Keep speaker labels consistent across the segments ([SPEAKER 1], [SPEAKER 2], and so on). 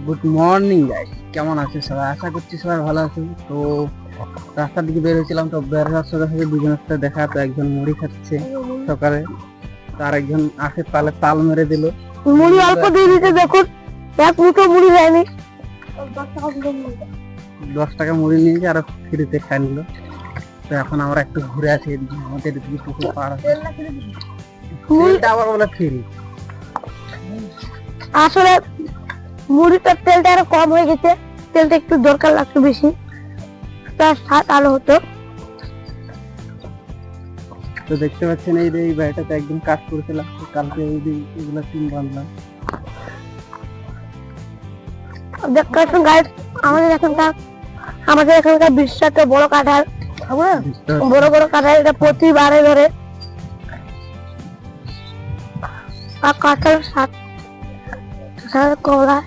[SPEAKER 1] Good morning guys, কেমন আছে সবাই? আশা করছি সবাই ভালো আছে। তো রাস্তার দিকে বের হয়েছিলাম, তো বের হওয়ার সাথে সাথে দুজনের সাথে দেখা, তো একজন মুড়ি খাচ্ছে সকালে, তার একজন আসে তালে তাল মেরে দিল।
[SPEAKER 2] মুড়ি অল্প দিয়ে দিতে, দেখুন এক মুঠো মুড়ি হয়নি।
[SPEAKER 1] 10 টাকা মুড়ি নিয়েছে আর ফ্রিতে খাই নিল। তো এখন আমরা একটু ঘুরে আছি এদিকে, আমাদের এদিকে পুকুর পাড় আছে। তেলটা আবার বলে ফ্রি।
[SPEAKER 2] আসলে মুড়িটার তেলটা আরো কম হয়ে গেছে, তেলটা একটু দরকার লাগতো বেশি, তার স্বাদ আলো হতো।
[SPEAKER 1] তো দেখতে পাচ্ছেন এই যে এই বাড়িটাতে একদম কাজ করেছিলাম, কালকে ওই যে এগুলো টিন বাঁধলাম।
[SPEAKER 2] দেখুন গাইস, আমাদের এখানকার বিশাল বড় কাঁঠাল, বড় বড় কাঁঠাল, এটা প্রতিবারে ধরে। আর কাঁঠাল স্বাদ কলা।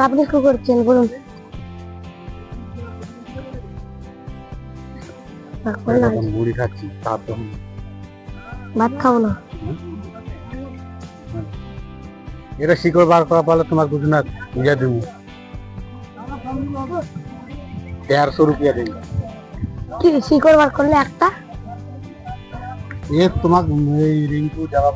[SPEAKER 2] আপনি কি করছেন বলুন?
[SPEAKER 1] মুড়ি খাচ্ছি,
[SPEAKER 2] ভাত খাবো না।
[SPEAKER 1] এটা শিকড় বার করা পারলে তোমার কিছু না বুঝা দেবো। 150 রুপিয়া দেবো।
[SPEAKER 2] কি শিকড় বার করলে একটা?
[SPEAKER 1] তোমাকে এই রিঙ্কু যাওয়া